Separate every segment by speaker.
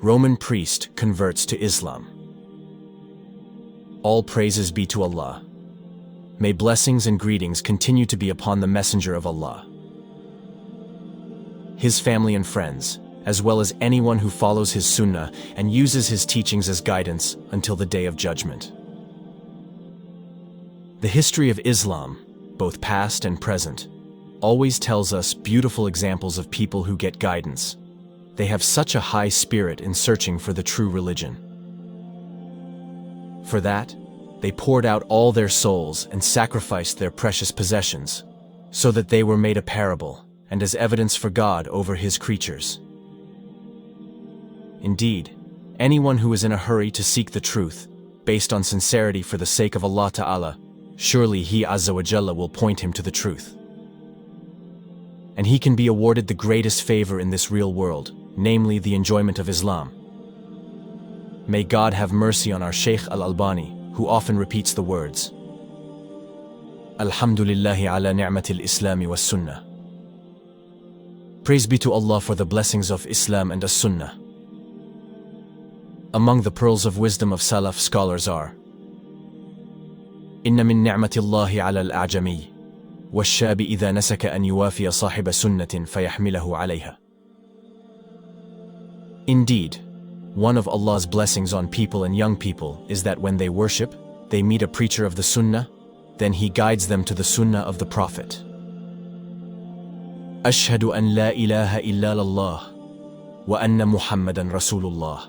Speaker 1: Roman priest converts to Islam. All praises be to Allah. May blessings and greetings continue to be upon the Messenger of Allah, his family and friends, as well as anyone who follows his sunnah and uses his teachings as guidance until the Day of Judgment. The history of Islam, both past and present, always tells us beautiful examples of people who get guidance. They have such a high spirit in searching for the true religion. For that, they poured out all their souls and sacrificed their precious possessions, so that they were made a parable and as evidence for God over his creatures. Indeed, anyone who is in a hurry to seek the truth, based on sincerity for the sake of Allah Ta'ala, surely He Azza wa Jalla will point him to the truth. And he can be awarded the greatest favor in this real world, namely the enjoyment of Islam. May God have mercy on our Shaykh Al-Albani, who often repeats the words, Alhamdulillahi ala ni'matil Islami was Sunnah. Praise be to Allah for the blessings of Islam and As-Sunnah. Among the pearls of wisdom of Salaf scholars are, Inna min ni'matillahi ala al-a'jami, والشاب إذا نسك أن يوافي صاحب سنة فيحمله عليها. Indeed, one of Allah's blessings on people and young people is that when they worship, they meet a preacher of the Sunnah, then he guides them to the Sunnah of the Prophet. أشهد أن لا إله إلا الله وأن محمدا رسول الله.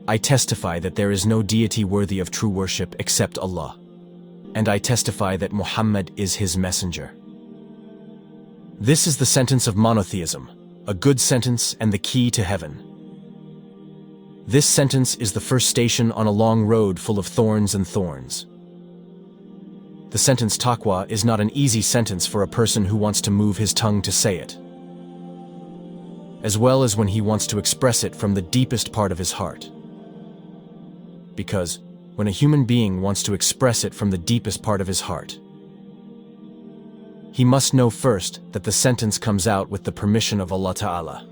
Speaker 1: I testify that there is no deity worthy of true worship except Allah, and I testify that Muhammad is his messenger. This is the sentence of monotheism, a good sentence and the key to heaven. This sentence is the first station on a long road full of thorns and thorns. The sentence taqwa is not an easy sentence for a person who wants to move his tongue to say it, as well as when he wants to express it from the deepest part of his heart. Because when a human being wants to express it from the deepest part of his heart, he must know first that the sentence comes out with the permission of Allah Ta'ala.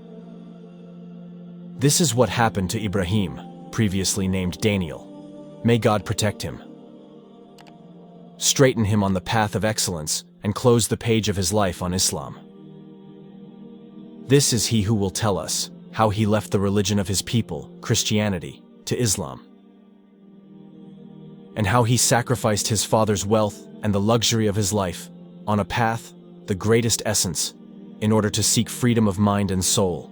Speaker 1: This is what happened to Ibrahim, previously named Danial. May God protect him, straighten him on the path of excellence, and close the page of his life on Islam. This is he who will tell us how he left the religion of his people, Christianity, to Islam, and how he sacrificed his father's wealth and the luxury of his life on a path, the greatest essence, in order to seek freedom of mind and soul.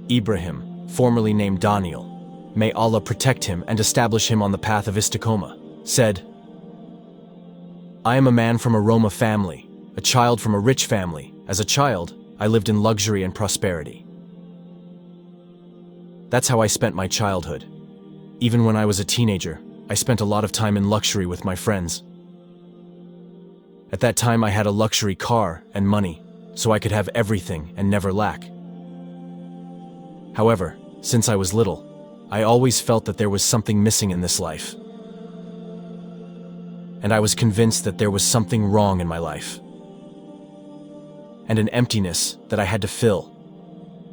Speaker 1: Ibrahim, formerly named Danial, may Allah protect him and establish him on the path of istiqomah, said, I am a man from a Roma family, a child from a rich family. As a child, I lived in luxury and prosperity. That's how I spent my childhood. Even when I was a teenager, I spent a lot of time in luxury with my friends. At that time I had a luxury car and money, so I could have everything and never lack. However, since I was little, I always felt that there was something missing in this life. And I was convinced that there was something wrong in my life, and an emptiness that I had to fill,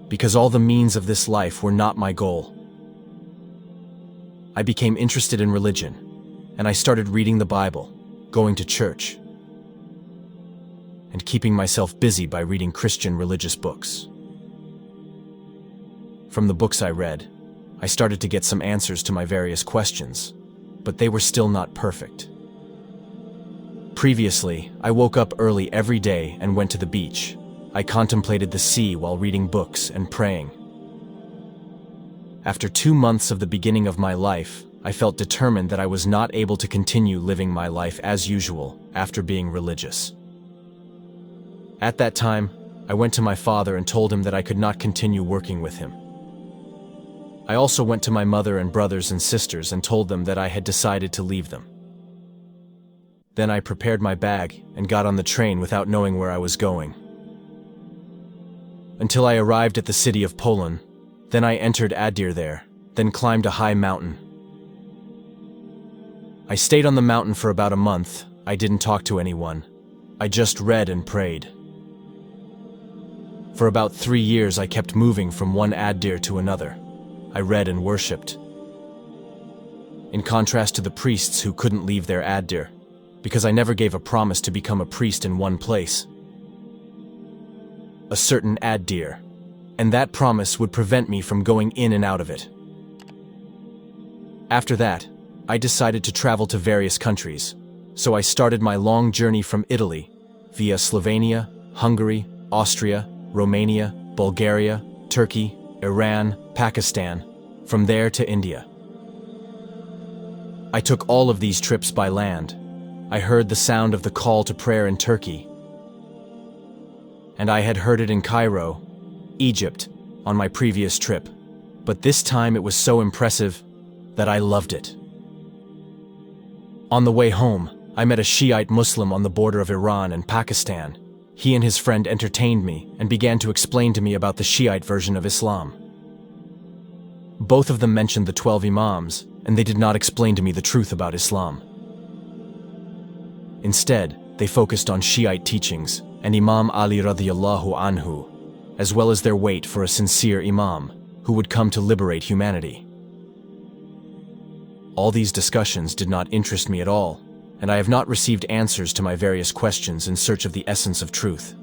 Speaker 1: because all the means of this life were not my goal. I became interested in religion, and I started reading the Bible, going to church, and keeping myself busy by reading Christian religious books. From the books I read, I started to get some answers to my various questions, but they were still not perfect. Previously, I woke up early every day and went to the beach. I contemplated the sea while reading books and praying. After 2 months of the beginning of my life, I felt determined that I was not able to continue living my life as usual after being religious. At that time, I went to my father and told him that I could not continue working with him. I also went to my mother and brothers and sisters and told them that I had decided to leave them. Then I prepared my bag and got on the train without knowing where I was going, until I arrived at the city of Poland. Then I entered Adir there, then climbed a high mountain. I stayed on the mountain for about a month. I didn't talk to anyone. I just read and prayed. For about 3 years I kept moving from one addir to another. I read and worshipped. In contrast to the priests who couldn't leave their addir, because I never gave a promise to become a priest in one place. A certain addir, and that promise would prevent me from going in and out of it. After that, I decided to travel to various countries, so I started my long journey from Italy, via Slovenia, Hungary, Austria, Romania, Bulgaria, Turkey, Iran, Pakistan, from there to India. I took all of these trips by land. I heard the sound of the call to prayer in Turkey, and I had heard it in Cairo, Egypt, on my previous trip, but this time it was so impressive that I loved it. On the way home, I met a Shiite Muslim on the border of Iran and Pakistan. He and his friend entertained me and began to explain to me about the Shiite version of Islam. Both of them mentioned the 12 Imams, and they did not explain to me the truth about Islam. Instead, they focused on Shiite teachings and Imam Ali radhiyallahu anhu, as well as their wait for a sincere Imam who would come to liberate humanity. All these discussions did not interest me at all, and I have not received answers to my various questions in search of the essence of truth.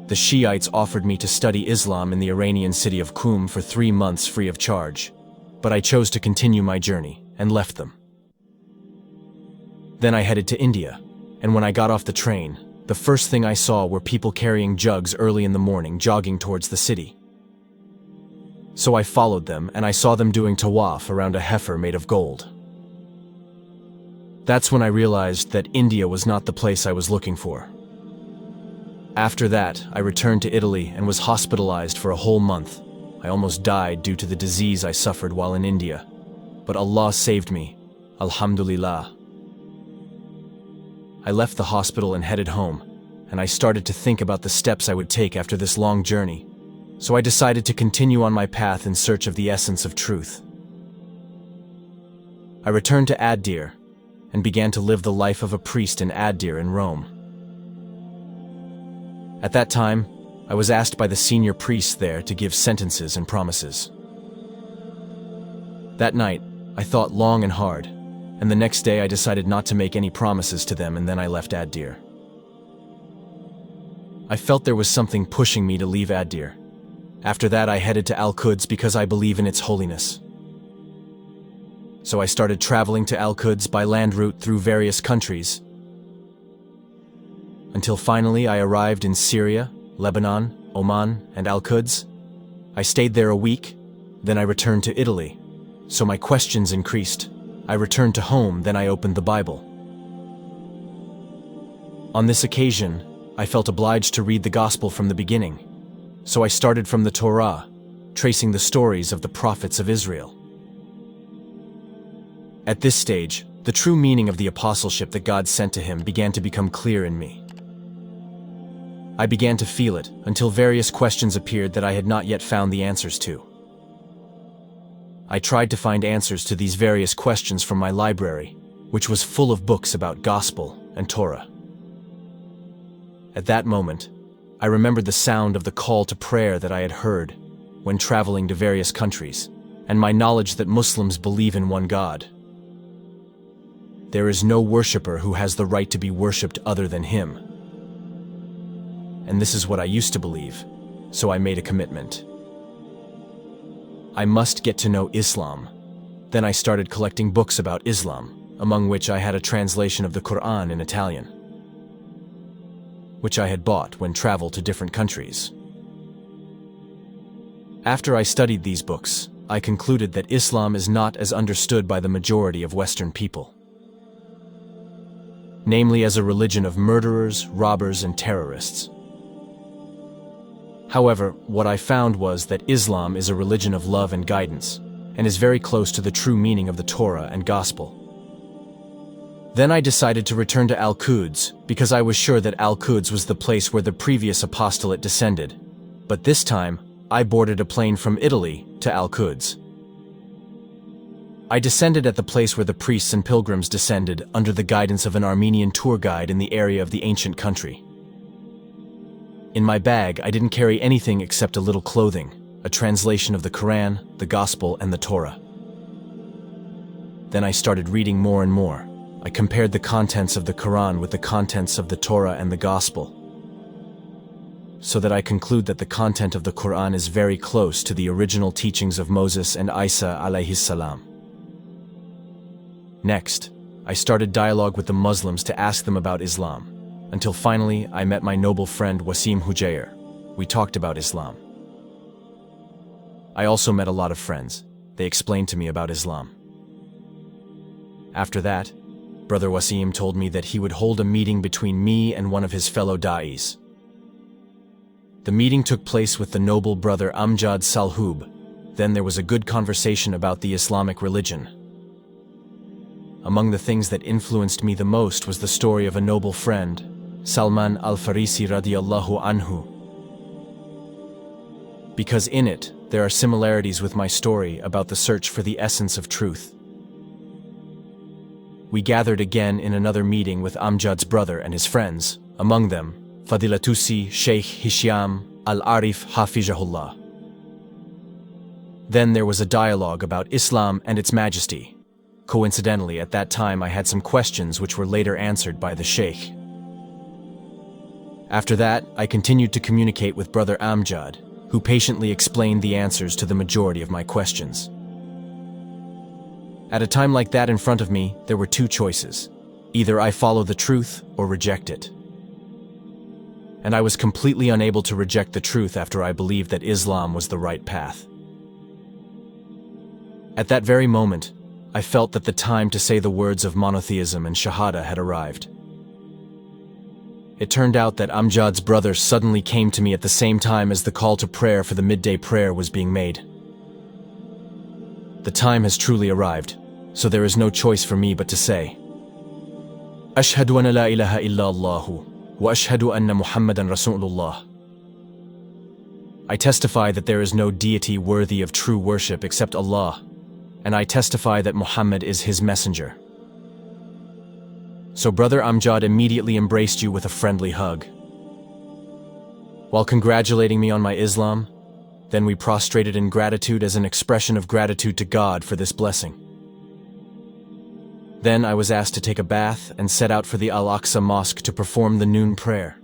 Speaker 1: The Shiites offered me to study Islam in the Iranian city of Qum for 3 months free of charge, but I chose to continue my journey and left them. Then I headed to India, and when I got off the train, the first thing I saw were people carrying jugs early in the morning jogging towards the city. So I followed them, and I saw them doing tawaf around a heifer made of gold. That's when I realized that India was not the place I was looking for. After that, I returned to Italy and was hospitalized for a whole month. I almost died due to the disease I suffered while in India, but Allah saved me, Alhamdulillah. I left the hospital and headed home, and I started to think about the steps I would take after this long journey, so I decided to continue on my path in search of the essence of truth. I returned to Addir and began to live the life of a priest in Addir in Rome. At that time, I was asked by the senior priests there to give sentences and promises. That night, I thought long and hard, and the next day I decided not to make any promises to them, and then I left Addir. I felt there was something pushing me to leave Addir. After that, I headed to Al-Quds because I believe in its holiness. So I started traveling to Al-Quds by land route through various countries, until finally I arrived in Syria, Lebanon, Oman, and Al-Quds. I stayed there a week, then I returned to Italy, so my questions increased. I returned to home, then I opened the Bible. On this occasion, I felt obliged to read the Gospel from the beginning, so I started from the Torah, tracing the stories of the prophets of Israel. At this stage, the true meaning of the apostleship that God sent to him began to become clear in me. I began to feel it until various questions appeared that I had not yet found the answers to. I tried to find answers to these various questions from my library, which was full of books about gospel and Torah. At that moment, I remembered the sound of the call to prayer that I had heard when traveling to various countries, and my knowledge that Muslims believe in one God. There is no worshipper who has the right to be worshipped other than him. And this is what I used to believe, so I made a commitment. I must get to know Islam. Then I started collecting books about Islam, among which I had a translation of the Quran in Italian, which I had bought when traveled to different countries. After I studied these books, I concluded that Islam is not as understood by the majority of Western people, namely as a religion of murderers, robbers, and terrorists. However, what I found was that Islam is a religion of love and guidance, and is very close to the true meaning of the Torah and Gospel. Then I decided to return to Al-Quds because I was sure that Al-Quds was the place where the previous apostolate descended. But this time, I boarded a plane from Italy to Al-Quds. I descended at the place where the priests and pilgrims descended under the guidance of an Armenian tour guide in the area of the ancient country. In my bag, I didn't carry anything except a little clothing, a translation of the Quran, the Gospel, and the Torah. Then I started reading more and more. I compared the contents of the Quran with the contents of the Torah and the Gospel, so that I conclude that the content of the Quran is very close to the original teachings of Moses and Isa alayhi salam. Next, I started dialogue with the Muslims to ask them about Islam, until finally I met my noble friend Wasim Hujair. We talked about Islam. I also met a lot of friends. They explained to me about Islam. After that, Brother Wasim told me that he would hold a meeting between me and one of his fellow da'is. The meeting took place with the noble brother Amjad Salhub. Then there was a good conversation about the Islamic religion. Among the things that influenced me the most was the story of a noble friend, Salman al-Farisi radiyallahu anhu. Because in it, there are similarities with my story about the search for the essence of truth. We gathered again in another meeting with Amjad's brother and his friends, among them, Fadilatusi Sheikh Hisham al-Arif Hafizahullah. Then there was a dialogue about Islam and its majesty. Coincidentally, at that time I had some questions which were later answered by the Sheikh. After that, I continued to communicate with Brother Amjad, who patiently explained the answers to the majority of my questions. At a time like that in front of me, there were two choices. Either I follow the truth or reject it. And I was completely unable to reject the truth after I believed that Islam was the right path. At that very moment, I felt that the time to say the words of monotheism and Shahada had arrived. It turned out that Amjad's brother suddenly came to me at the same time as the call to prayer for the midday prayer was being made. The time has truly arrived, so there is no choice for me but to say, Ashhadu an la ilaha illa Allahu, wa ashhadu anna Muhammadan Rasulullah. I testify that there is no deity worthy of true worship except Allah, and I testify that Muhammad is his messenger. So Brother Amjad immediately embraced you with a friendly hug. While congratulating me on my Islam, then we prostrated in gratitude as an expression of gratitude to God for this blessing. Then I was asked to take a bath and set out for the Al-Aqsa Mosque to perform the noon prayer.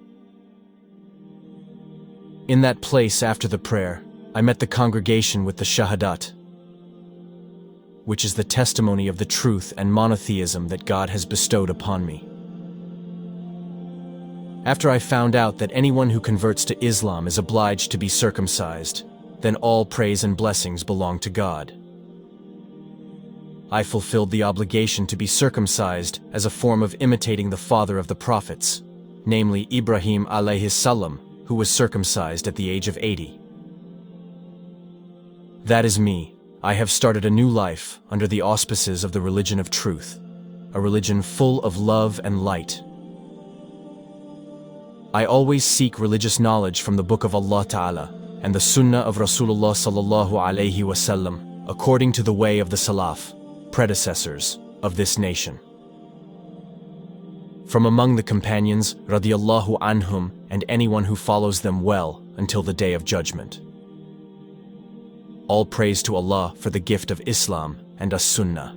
Speaker 1: In that place after the prayer, I met the congregation with the Shahadat, which is the testimony of the truth and monotheism that God has bestowed upon me. After I found out that anyone who converts to Islam is obliged to be circumcised, then all praise and blessings belong to God. I fulfilled the obligation to be circumcised as a form of imitating the father of the prophets, namely Ibrahim alayhi salam, who was circumcised at the age of 80. That is me. I have started a new life under the auspices of the religion of truth, a religion full of love and light. I always seek religious knowledge from the Book of Allah Ta'ala and the Sunnah of Rasulullah Sallallahu Alaihi Wasallam, according to the way of the Salaf, predecessors of this nation. From among the companions, radiyallahu anhum, and anyone who follows them well until the day of judgment. All praise to Allah for the gift of Islam and As-Sunnah.